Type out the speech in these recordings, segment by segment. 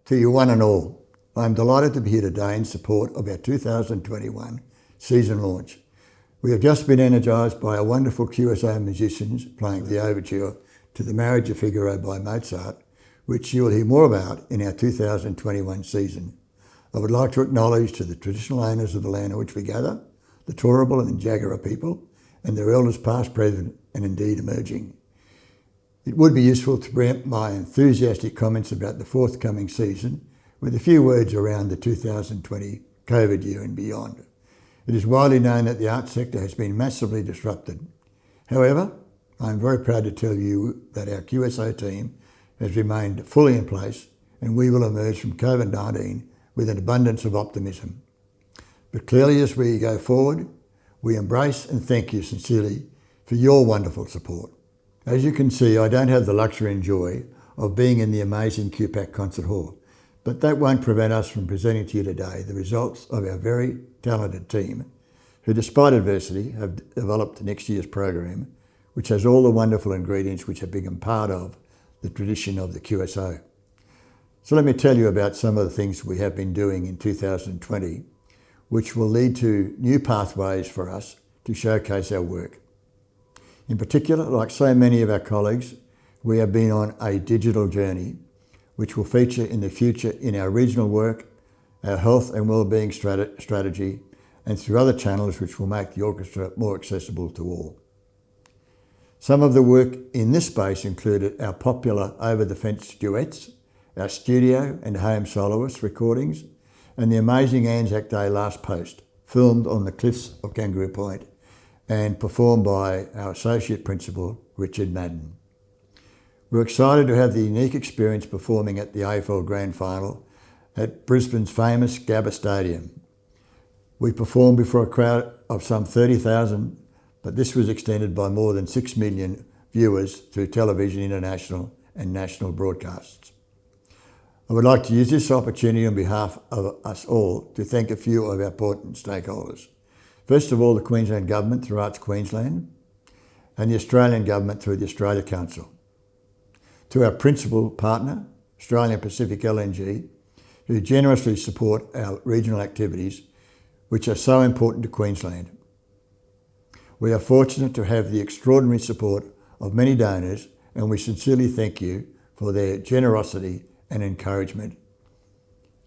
To you one and all, I am delighted to be here today in support of our 2021 season launch. We have just been energised by our wonderful QSO musicians playing the overture to The Marriage of Figaro by Mozart, which you will hear more about in our 2021 season. I would like to acknowledge to the traditional owners of the land on which we gather, the Turrbal and Jagera people, and their elders past, present, and indeed emerging. It would be useful to preempt my enthusiastic comments about the forthcoming season with a few words around the 2020 COVID year and beyond. It is widely known that the arts sector has been massively disrupted. However, I am very proud to tell you that our QSO team has remained fully in place and we will emerge from COVID-19 with an abundance of optimism. But clearly as we go forward, we embrace and thank you sincerely for your wonderful support. As you can see, I don't have the luxury and joy of being in the amazing QPAC Concert Hall, but that won't prevent us from presenting to you today the results of our very talented team, who despite adversity have developed next year's program, which has all the wonderful ingredients which have become part of the tradition of the QSO. So let me tell you about some of the things we have been doing in 2020, which will lead to new pathways for us to showcase our work. In particular, like so many of our colleagues, we have been on a digital journey, which will feature in the future in our regional work, our health and wellbeing strategy, and through other channels which will make the orchestra more accessible to all. Some of the work in this space included our popular Over the Fence duets, our studio and home soloist recordings, and the amazing Anzac Day Last Post, filmed on the cliffs of Kangaroo Point and performed by our Associate Principal, Richard Madden. We're excited to have the unique experience performing at the AFL Grand Final at Brisbane's famous Gabba Stadium. We performed before a crowd of some 30,000, but this was extended by more than 6 million viewers through television, international and national broadcasts. I would like to use this opportunity on behalf of us all to thank a few of our important stakeholders. First of all, the Queensland Government through Arts Queensland and the Australian Government through the Australia Council. To our principal partner, Australian Pacific LNG, who generously support our regional activities, which are so important to Queensland. We are fortunate to have the extraordinary support of many donors, and we sincerely thank you for their generosity and encouragement.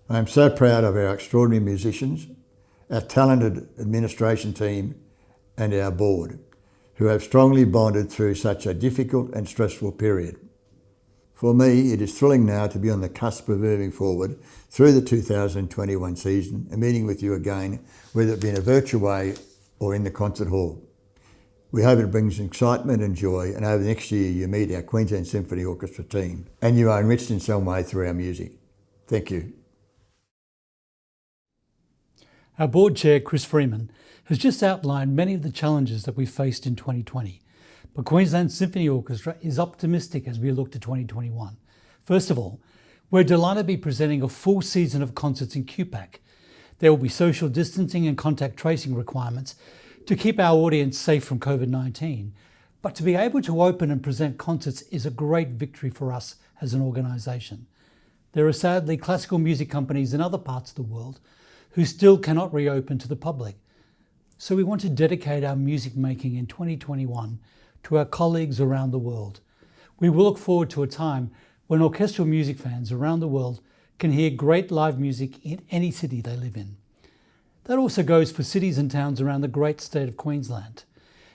I am so proud of our extraordinary musicians, our talented administration team, and our board, who have strongly bonded through such a difficult and stressful period. For me, it is thrilling now to be on the cusp of moving forward through the 2021 season and meeting with you again, whether it be in a virtual way or in the concert hall. We hope it brings excitement and joy, and over the next year you meet our Queensland Symphony Orchestra team and you are enriched in some way through our music. Thank you. Our board chair, Chris Freeman, has just outlined many of the challenges that we faced in 2020. But Queensland Symphony Orchestra is optimistic as we look to 2021. First of all, we're delighted to be presenting a full season of concerts in QPAC. There will be social distancing and contact tracing requirements to keep our audience safe from COVID-19. But to be able to open and present concerts is a great victory for us as an organisation. There are sadly classical music companies in other parts of the world who still cannot reopen to the public. So we want to dedicate our music making in 2021 to our colleagues around the world. We will look forward to a time when orchestral music fans around the world can hear great live music in any city they live in. That also goes for cities and towns around the great state of Queensland.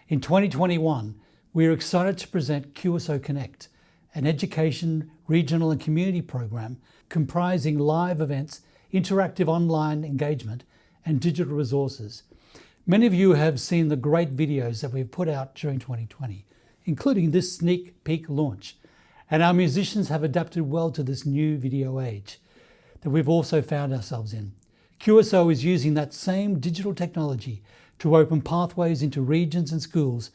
In 2021, we are excited to present QSO Connect, an education, regional and community program comprising live events, interactive online engagement and digital resources. Many of you have seen the great videos that we've put out during 2020, including this sneak peek launch. And our musicians have adapted well to this new video age that we've also found ourselves in. QSO is using that same digital technology to open pathways into regions and schools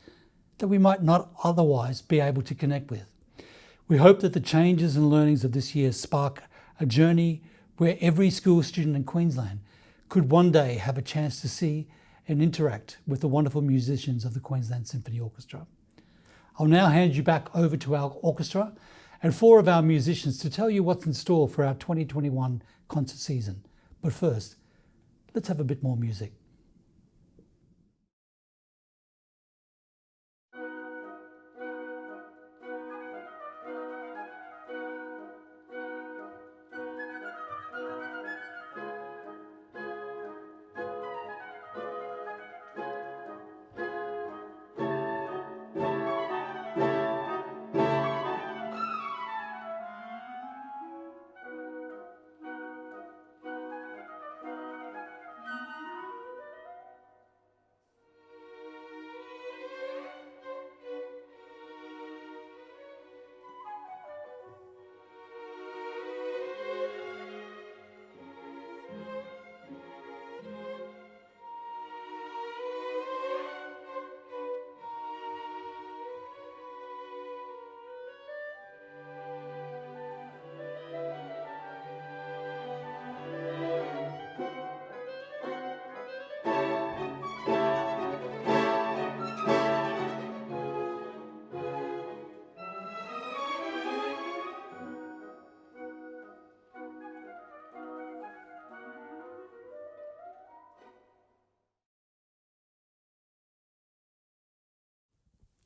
that we might not otherwise be able to connect with. We hope that the changes and learnings of this year spark a journey where every school student in Queensland could one day have a chance to see and interact with the wonderful musicians of the Queensland Symphony Orchestra. I'll now hand you back over to our orchestra and 4 of our musicians to tell you what's in store for our 2021 concert season. But first, let's have a bit more music.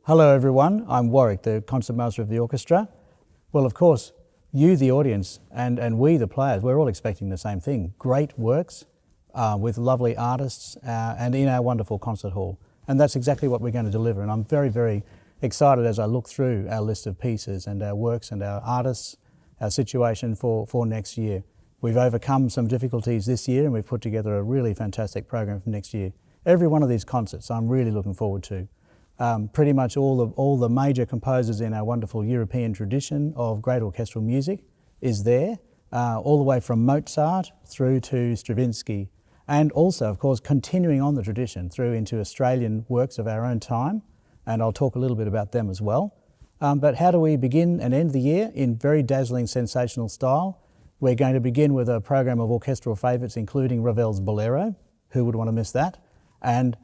Hello everyone, I'm Warwick, the concertmaster of the orchestra. Well, of course, you, the audience, and we, the players, we're all expecting the same thing. Great works with lovely artists and in our wonderful concert hall. And that's exactly what we're going to deliver. And I'm very, very excited as I look through our list of pieces and our works and our artists, our situation for next year. We've overcome some difficulties this year and we've put together a really fantastic program for next year. Every one of these concerts I'm really looking forward to. Pretty much all the major composers in our wonderful European tradition of great orchestral music is there, all the way from Mozart through to Stravinsky, and also, of course, continuing on the tradition through into Australian works of our own time, and I'll talk a little bit about them as well. But how do we begin and end the year? In very dazzling, sensational style. We're going to begin with a program of orchestral favourites, including Ravel's Bolero. Who would want to miss that? And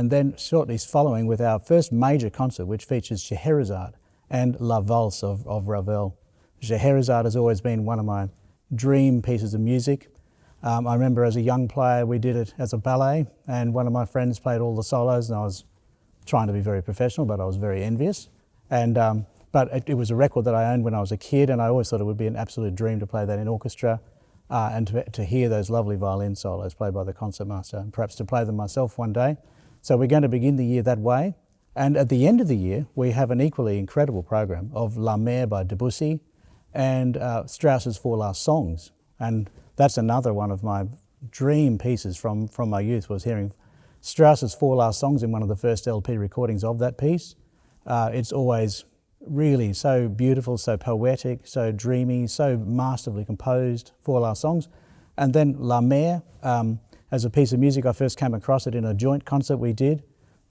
then shortly following with our first major concert, which features Scheherazade and La Valse of Ravel. Scheherazade has always been one of my dream pieces of music. I remember as a young player we did it as a ballet, and one of my friends played all the solos, and I was trying to be very professional, but I was very envious. But it was a record that I owned when I was a kid, and I always thought it would be an absolute dream to play that in orchestra. And to hear those lovely violin solos played by the concertmaster, and perhaps to play them myself one day. So we're going to begin the year that way. And at the end of the year, we have an equally incredible program of La Mer by Debussy and Strauss's 4 Last Songs. And that's another one of my dream pieces from my youth, was hearing Strauss's 4 Last Songs in one of the first LP recordings of that piece. It's always really so beautiful, so poetic, so dreamy, so masterfully composed, 4 Last Songs. And then La Mer, as a piece of music, I first came across it in a joint concert we did,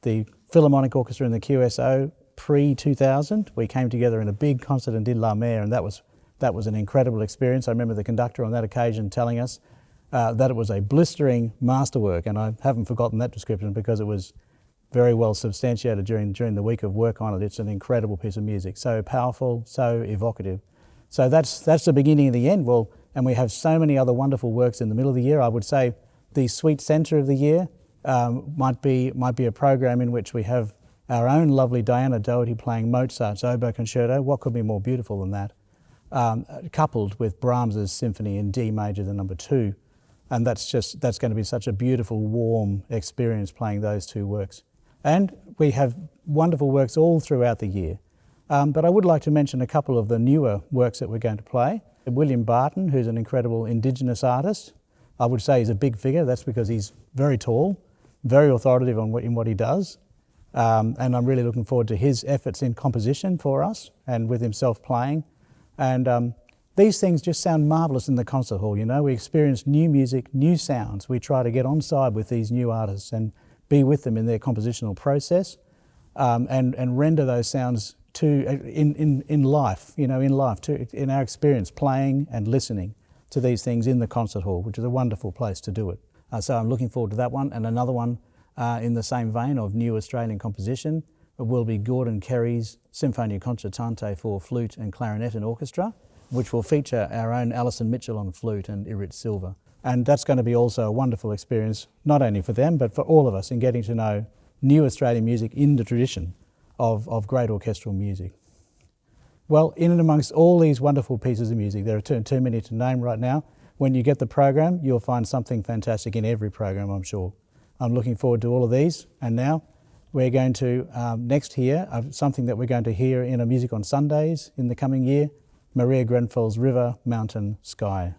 the Philharmonic Orchestra and the QSO pre-2000. We came together in a big concert and did La Mer, and that was an incredible experience. I remember the conductor on that occasion telling us that it was a blistering masterwork, and I haven't forgotten that description because it was very well substantiated during the week of work on it. It's an incredible piece of music, so powerful, so evocative. So that's the beginning of the end. Well, and we have so many other wonderful works in the middle of the year. I would say the sweet centre of the year might be a program in which we have our own lovely Diana Doherty playing Mozart's Oboe Concerto. What could be more beautiful than that? Coupled with Brahms's Symphony in D major, the number 2. And that's going to be such a beautiful, warm experience playing those 2 works. And we have wonderful works all throughout the year. But I would like to mention a couple of the newer works that we're going to play. William Barton, who's an incredible Indigenous artist. I would say he's a big figure. That's because he's very tall, very authoritative in what he does. And I'm really looking forward to his efforts in composition for us and with himself playing. And these things just sound marvellous in the concert hall, you know. We experience new music, new sounds. We try to get on side with these new artists and be with them in their compositional process, and render those sounds in life, in our experience, playing and listening to these things in the concert hall, which is a wonderful place to do it. So I'm looking forward to that one, and another one in the same vein of new Australian composition. will be Gordon Kerry's Sinfonia Concertante for flute and clarinet and orchestra, which will feature our own Alison Mitchell on flute and Irit Silva. And that's going to be also a wonderful experience, not only for them, but for all of us in getting to know new Australian music in the tradition of great orchestral music. Well, in and amongst all these wonderful pieces of music, there are too many to name right now. When you get the program, you'll find something fantastic in every program, I'm sure. I'm looking forward to all of these. And now we're going to next hear something that we're going to hear in a Music on Sundays in the coming year, Maria Grenfell's River, Mountain, Sky.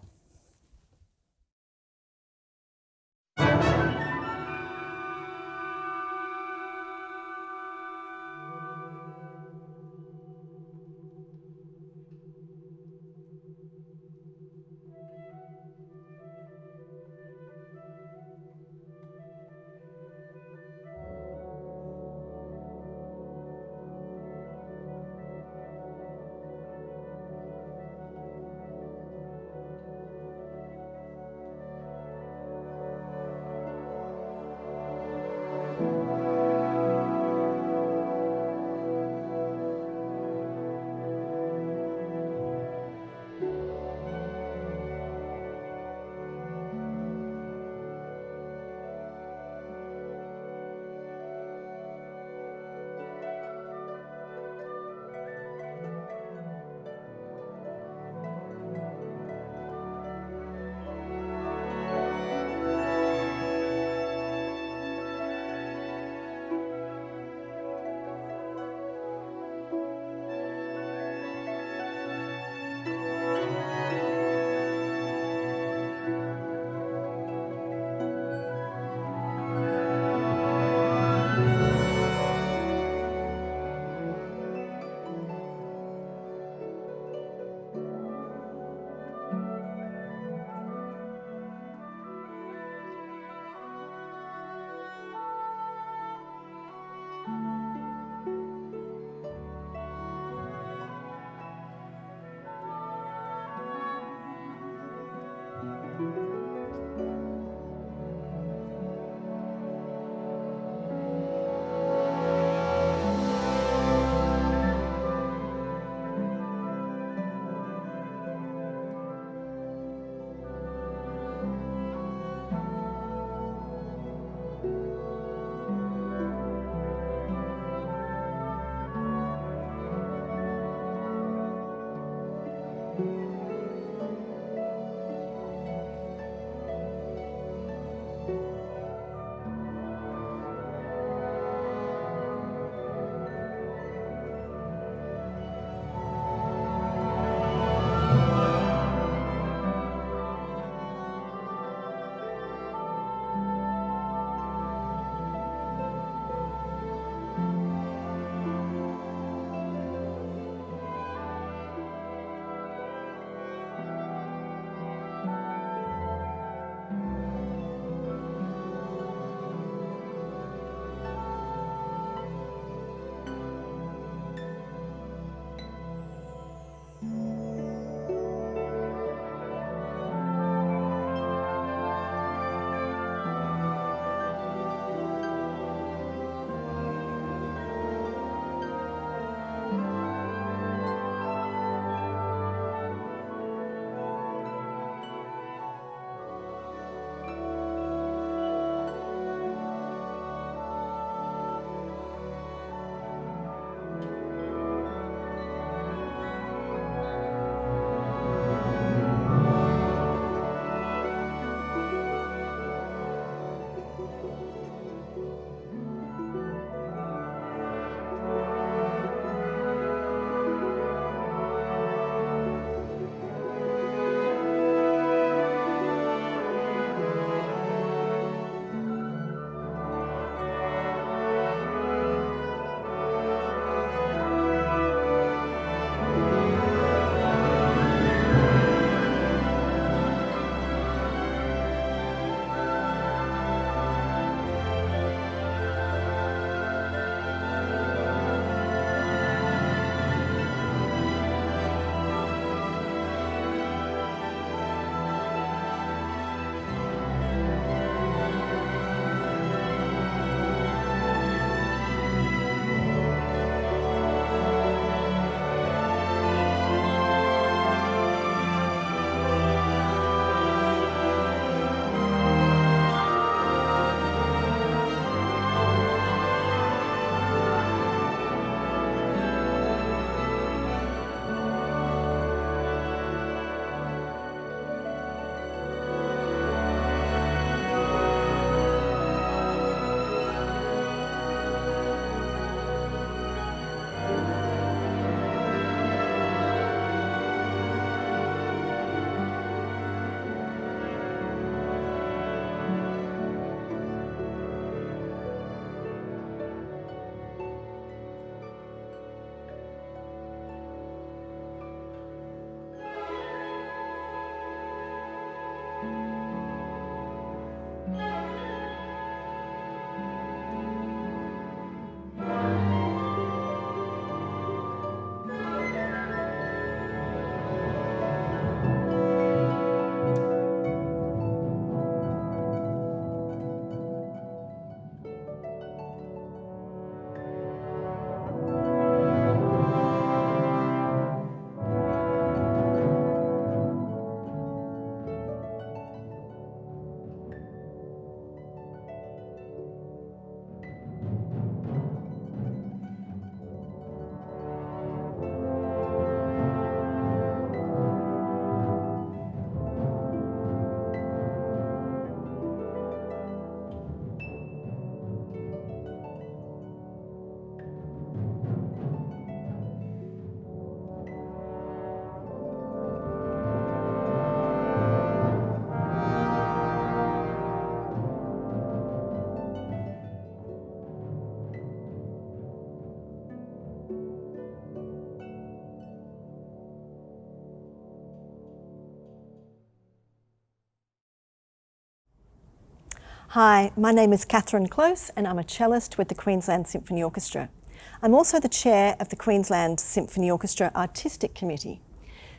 Hi, my name is Catherine Close and I'm a cellist with the Queensland Symphony Orchestra. I'm also the chair of the Queensland Symphony Orchestra Artistic Committee.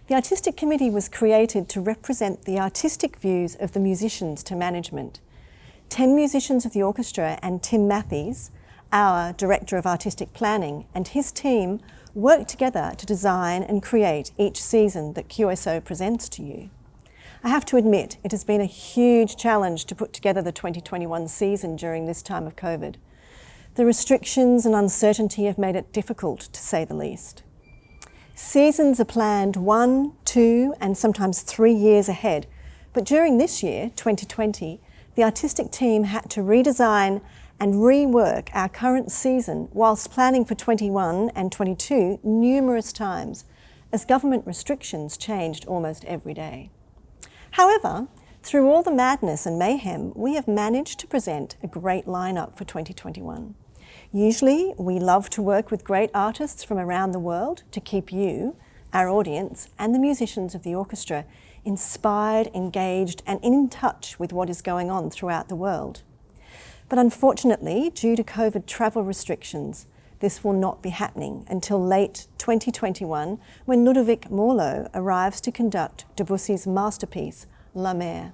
The Artistic Committee was created to represent the artistic views of the musicians to management. 10 musicians of the orchestra and Tim Matthews, our Director of Artistic Planning, and his team work together to design and create each season that QSO presents to you. I have to admit, it has been a huge challenge to put together the 2021 season during this time of COVID. The restrictions and uncertainty have made it difficult, to say the least. Seasons are planned 1, 2, and sometimes 3 years ahead, but during this year, 2020, the artistic team had to redesign and rework our current season whilst planning for 21 and 22 numerous times, as government restrictions changed almost every day. However, through all the madness and mayhem, we have managed to present a great lineup for 2021. Usually, we love to work with great artists from around the world to keep you, our audience, and the musicians of the orchestra inspired, engaged, and in touch with what is going on throughout the world. But unfortunately, due to COVID travel restrictions, this will not be happening until late 2021, when Ludovic Morlot arrives to conduct Debussy's masterpiece, La Mer.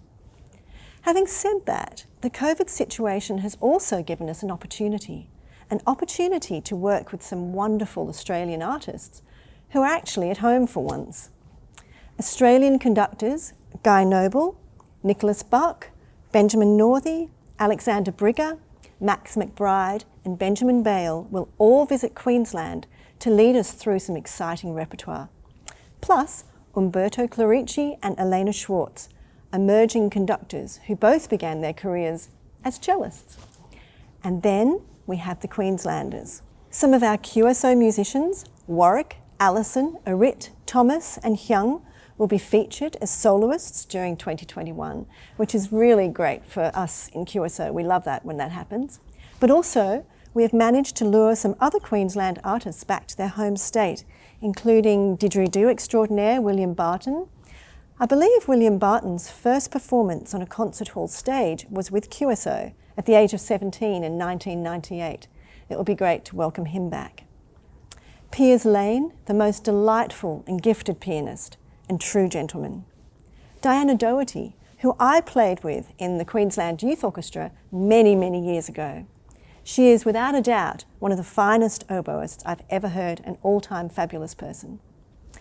Having said that, the COVID situation has also given us an opportunity to work with some wonderful Australian artists who are actually at home for once. Australian conductors Guy Noble, Nicholas Buck, Benjamin Northey, Alexander Brigger, Max McBride and Benjamin Bale will all visit Queensland to lead us through some exciting repertoire. Plus, Umberto Clerici and Elena Schwartz, emerging conductors who both began their careers as cellists. And then we have the Queenslanders. Some of our QSO musicians, Warwick, Allison, Arit, Thomas and Hyung, will be featured as soloists during 2021, which is really great for us in QSO. We love that when that happens. But also, we have managed to lure some other Queensland artists back to their home state, including didgeridoo extraordinaire William Barton. I believe William Barton's first performance on a concert hall stage was with QSO at the age of 17 in 1998. It will be great to welcome him back. Piers Lane, the most delightful and gifted pianist, and true gentleman. Diana Doherty, who I played with in the Queensland Youth Orchestra many, many years ago. She is without a doubt one of the finest oboists I've ever heard, an all-time fabulous person.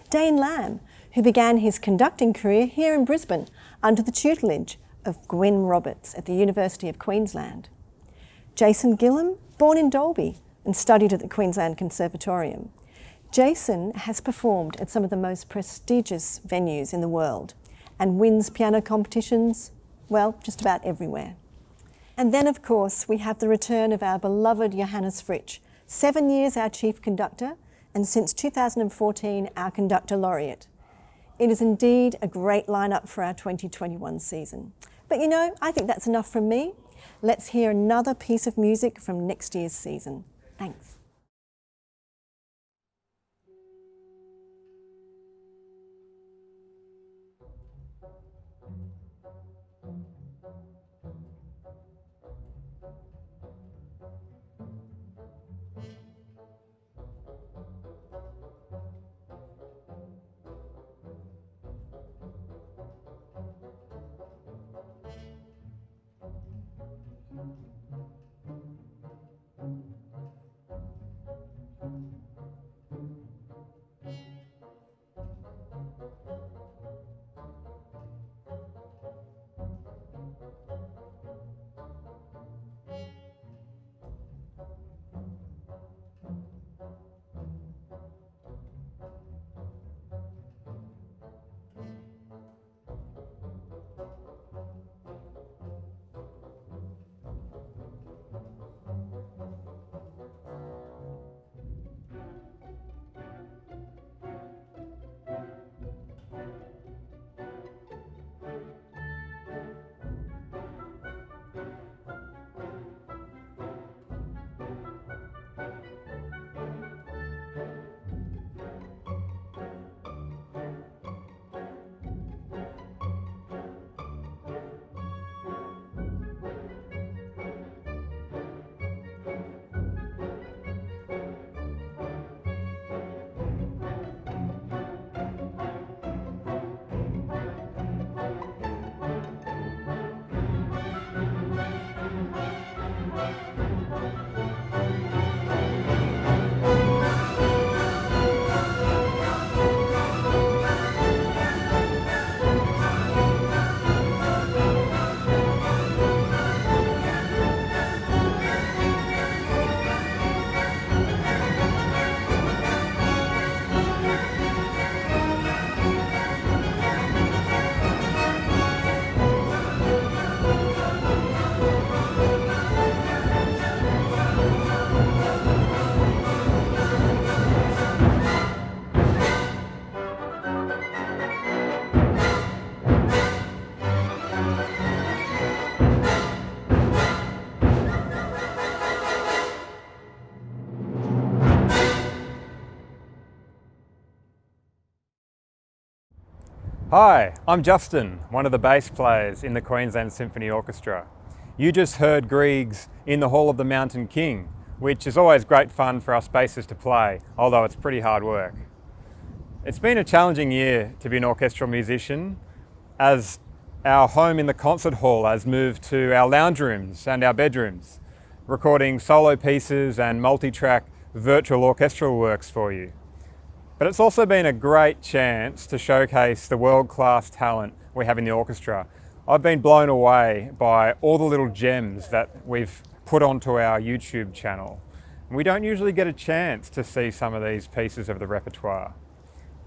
Dane Lamb, who began his conducting career here in Brisbane under the tutelage of Gwyn Roberts at the University of Queensland. Jason Gillam, born in Dalby and studied at the Queensland Conservatorium. Jason has performed at some of the most prestigious venues in the world and wins piano competitions, well, just about everywhere. And then, of course, we have the return of our beloved Johannes Fritsch, 7 years our chief conductor, and since 2014, our conductor laureate. It is indeed a great lineup for our 2021 season. But you know, I think that's enough from me. Let's hear another piece of music from next year's season. Thanks. Hi, I'm Justin, one of the bass players in the Queensland Symphony Orchestra. You just heard Grieg's In the Hall of the Mountain King, which is always great fun for us bassists to play, although it's pretty hard work. It's been a challenging year to be an orchestral musician, as our home in the concert hall has moved to our lounge rooms and our bedrooms, recording solo pieces and multi-track virtual orchestral works for you. But it's also been a great chance to showcase the world-class talent we have in the orchestra. I've been blown away by all the little gems that we've put onto our YouTube channel. We don't usually get a chance to see some of these pieces of the repertoire.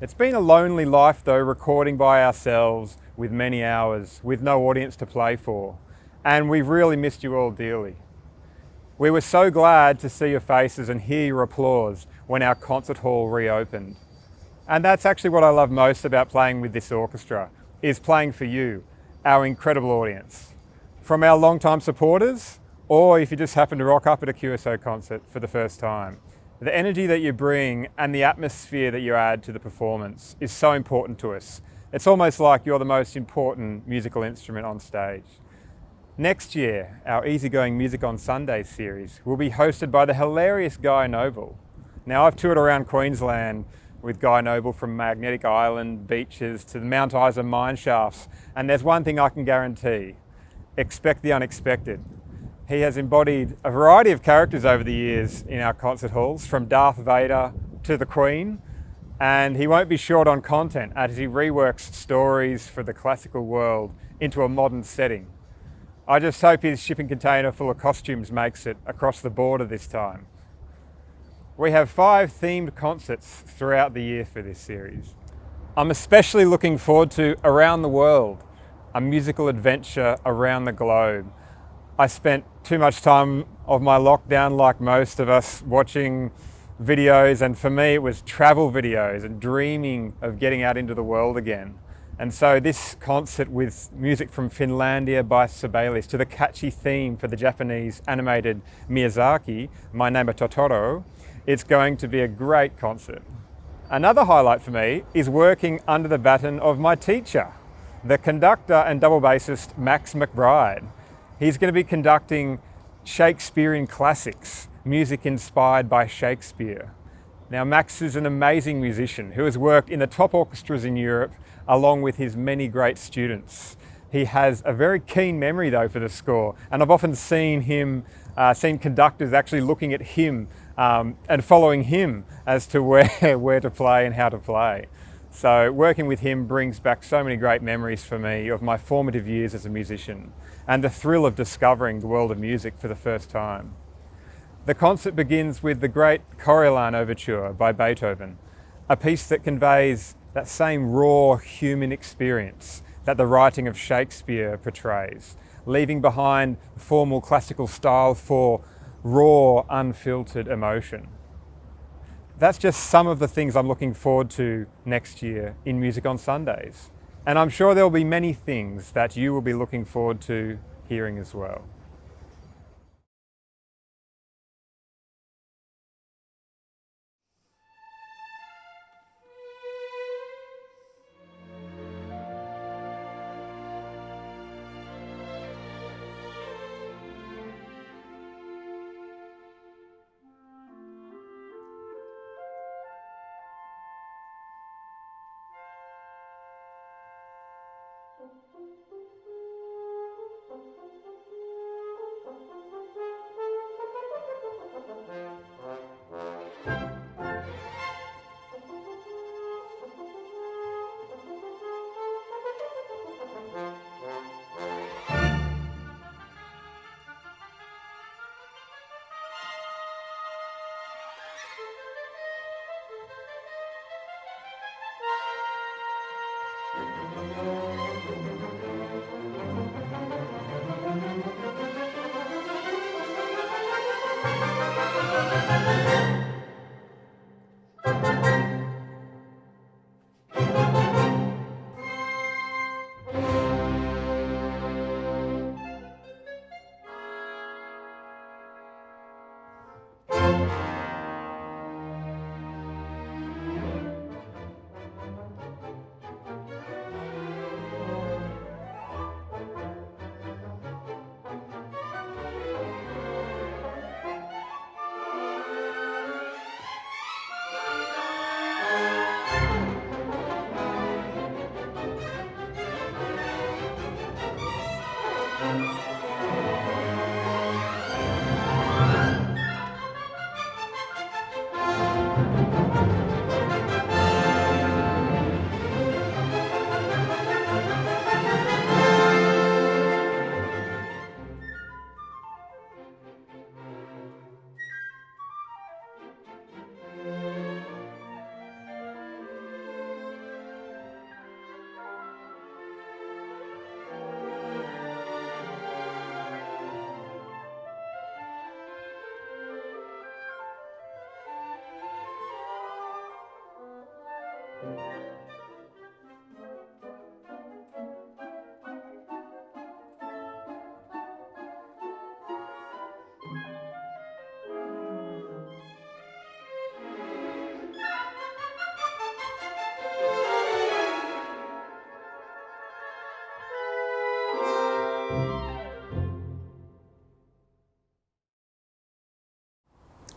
It's been a lonely life though, recording by ourselves with many hours, with no audience to play for. And we've really missed you all dearly. We were so glad to see your faces and hear your applause when our concert hall reopened. And that's actually what I love most about playing with this orchestra, is playing for you, our incredible audience. From our long-time supporters, or if you just happen to rock up at a QSO concert for the first time. The energy that you bring and the atmosphere that you add to the performance is so important to us. It's almost like you're the most important musical instrument on stage. Next year, our Easygoing Music on Sunday series will be hosted by the hilarious Guy Noble. Now, I've toured around Queensland with Guy Noble from Magnetic Island beaches to the Mount Isa mine shafts, and there's one thing I can guarantee: expect the unexpected. He has embodied a variety of characters over the years in our concert halls, from Darth Vader to the Queen, and he won't be short on content as he reworks stories for the classical world into a modern setting. I just hope his shipping container full of costumes makes it across the border this time. We have 5 themed concerts throughout the year for this series. I'm especially looking forward to Around the World, a musical adventure around the globe. I spent too much time of my lockdown, like most of us, watching videos, and for me it was travel videos and dreaming of getting out into the world again. And so this concert, with music from Finlandia by Sibelius to the catchy theme for the Japanese animated Miyazaki, My Neighbor Totoro, it's going to be a great concert. Another highlight for me is working under the baton of my teacher, the conductor and double bassist Max McBride. He's going to be conducting Shakespearean classics, music inspired by Shakespeare. Now, Max is an amazing musician who has worked in the top orchestras in Europe, along with his many great students. He has a very keen memory though for the score, and I've often seen conductors actually looking at him and following him as to where to play and how to play. So working with him brings back so many great memories for me of my formative years as a musician and the thrill of discovering the world of music for the first time. The concert begins with the great Coriolan Overture by Beethoven, a piece that conveys that same raw human experience that the writing of Shakespeare portrays, leaving behind formal classical style for raw, unfiltered emotion. That's just some of the things I'm looking forward to next year in Music on Sundays. And I'm sure there'll be many things that you will be looking forward to hearing as well.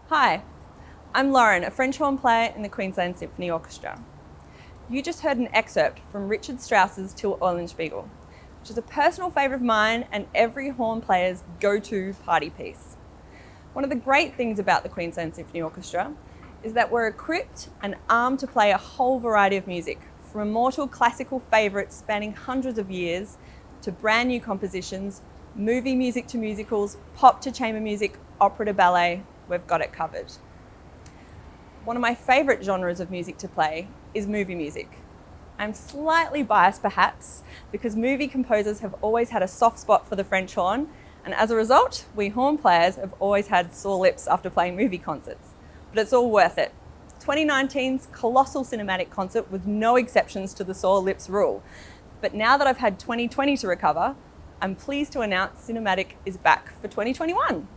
Hi, I'm Lauren, a French horn player in the Queensland Symphony Orchestra. You just heard an excerpt from Richard Strauss's Till Eulenspiegel, which is a personal favourite of mine and every horn player's go-to party piece. One of the great things about the Queensland Symphony Orchestra is that we're equipped and armed to play a whole variety of music, from immortal classical favourites spanning hundreds of years to brand new compositions, movie music to musicals, pop to chamber music, opera to ballet. We've got it covered. One of my favourite genres of music to play is movie music. I'm slightly biased perhaps because movie composers have always had a soft spot for the French horn, and as a result, we horn players have always had sore lips after playing movie concerts. But it's all worth it. 2019's colossal cinematic concert with no exceptions to the sore lips rule. But now that I've had 2020 to recover, I'm pleased to announce Cinematic is back for 2021.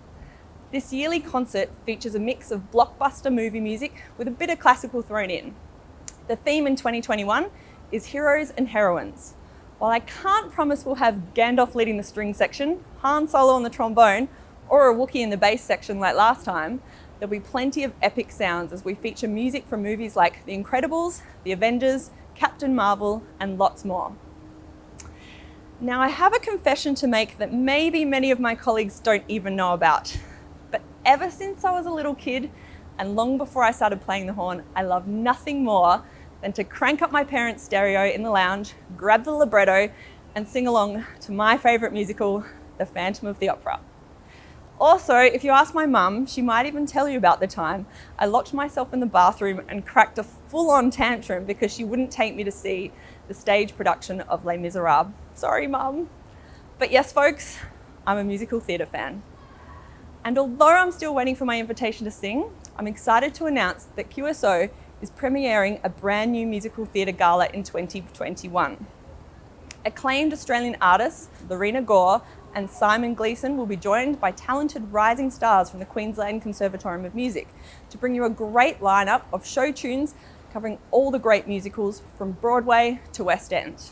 This yearly concert features a mix of blockbuster movie music with a bit of classical thrown in. The theme in 2021 is heroes and heroines. While I can't promise we'll have Gandalf leading the string section, Han Solo on the trombone, or a Wookiee in the bass section like last time, there'll be plenty of epic sounds as we feature music from movies like The Incredibles, The Avengers, Captain Marvel, and lots more. Now, I have a confession to make that maybe many of my colleagues don't even know about. But ever since I was a little kid, and long before I started playing the horn, I love nothing more than to crank up my parents' stereo in the lounge, grab the libretto, and sing along to my favourite musical, The Phantom of the Opera. Also, if you ask my mum, she might even tell you about the time I locked myself in the bathroom and cracked a full-on tantrum because she wouldn't take me to see the stage production of Les Miserables. Sorry, Mum. But yes, folks, I'm a musical theatre fan. And although I'm still waiting for my invitation to sing, I'm excited to announce that QSO is premiering a brand new musical theatre gala in 2021. Acclaimed Australian artists Lorena Gore and Simon Gleeson will be joined by talented rising stars from the Queensland Conservatorium of Music to bring you a great lineup of show tunes covering all the great musicals from Broadway to West End.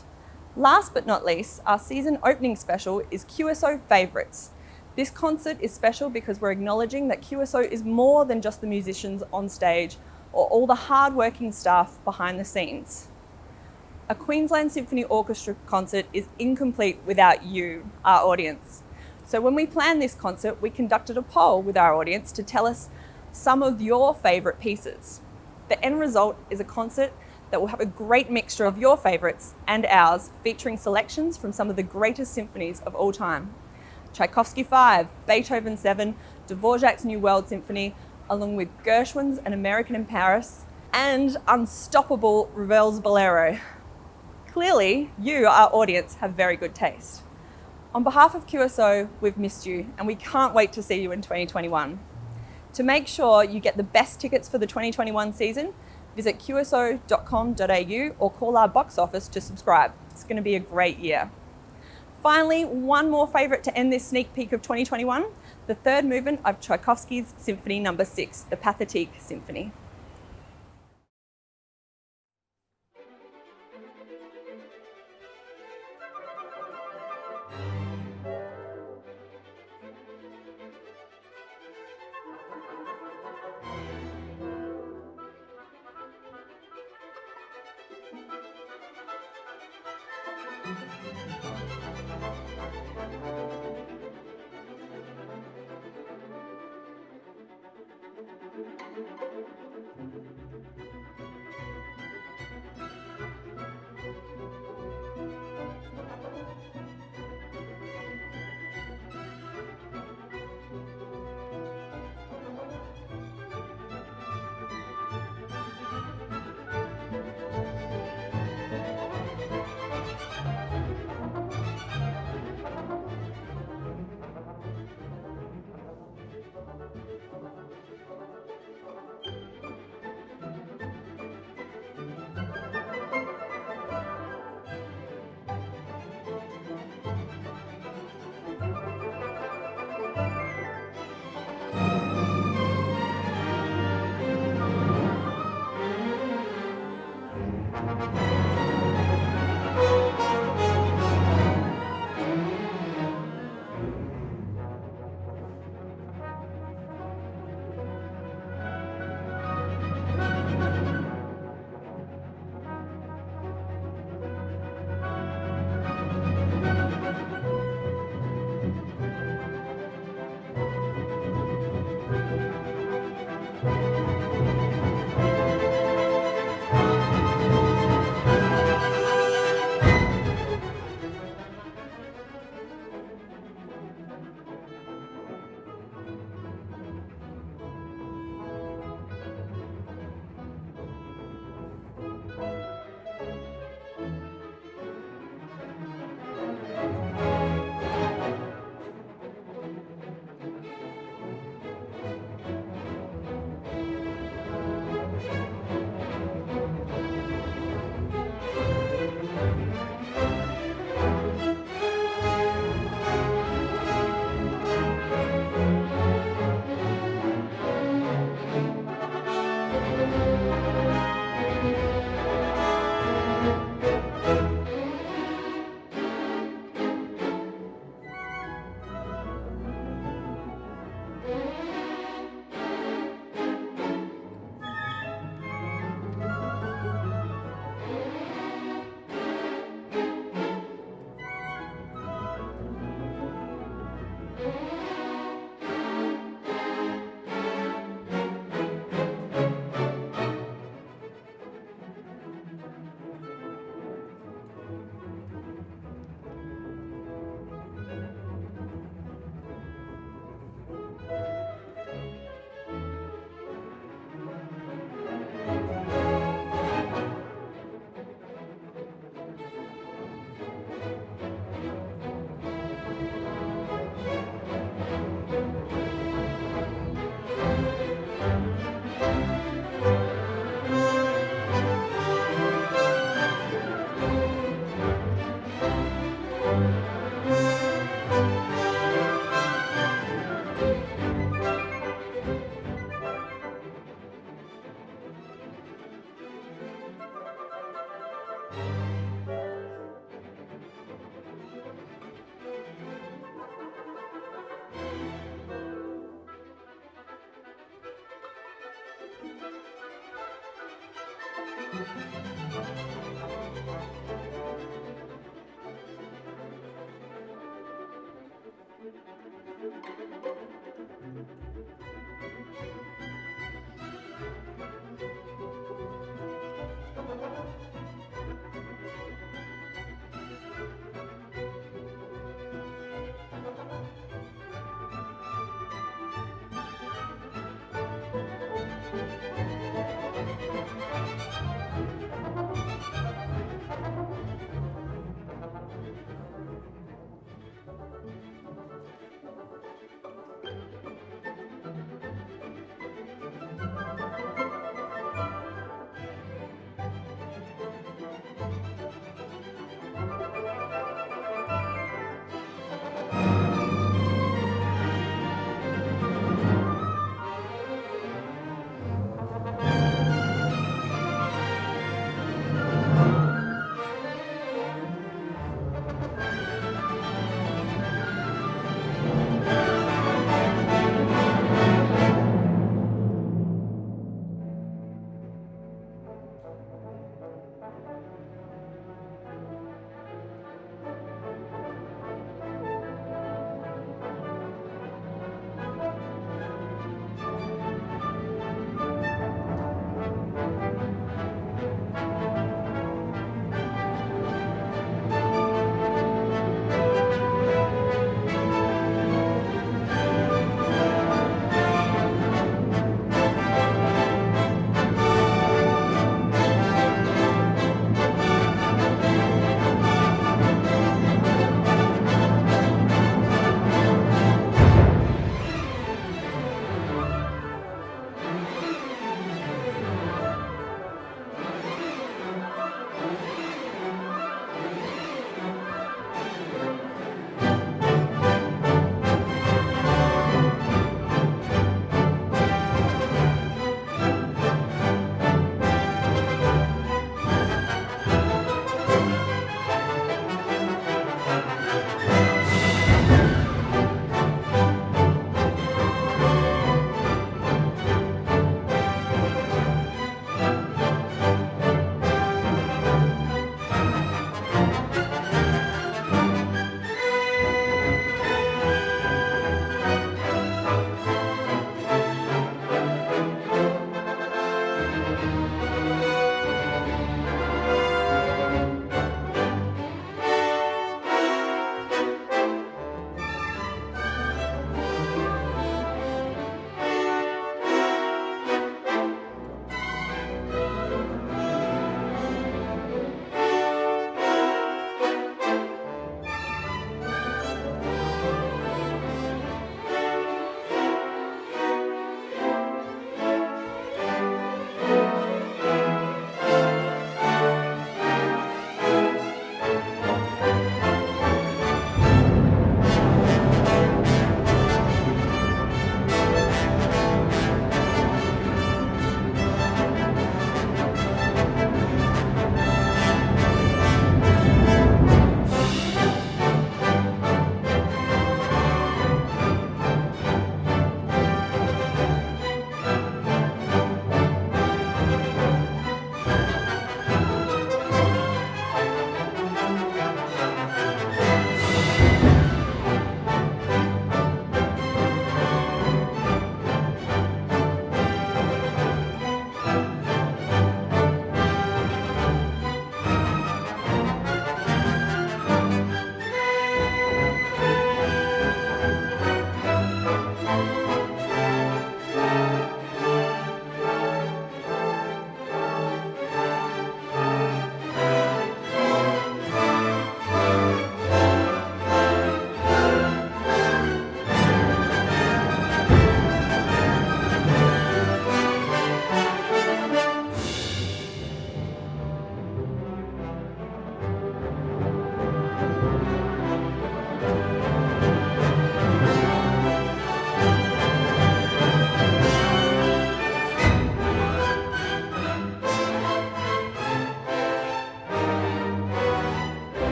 Last but not least, our season opening special is QSO Favourites. This concert is special because we're acknowledging that QSO is more than just the musicians on stage or all the hard-working staff behind the scenes. A Queensland Symphony Orchestra concert is incomplete without you, our audience. So when we planned this concert, we conducted a poll with our audience to tell us some of your favourite pieces. The end result is a concert that will have a great mixture of your favourites and ours, featuring selections from some of the greatest symphonies of all time. Tchaikovsky 5, Beethoven 7, Dvorak's New World Symphony, along with Gershwin's An American in Paris, and unstoppable Ravel's Bolero. Clearly, you, our audience, have very good taste. On behalf of QSO, we've missed you, and we can't wait to see you in 2021. To make sure you get the best tickets for the 2021 season, visit qso.com.au or call our box office to subscribe. It's going to be a great year. Finally, one more favourite to end this sneak peek of 2021, the third movement of Tchaikovsky's Symphony No. 6, the Pathétique Symphony.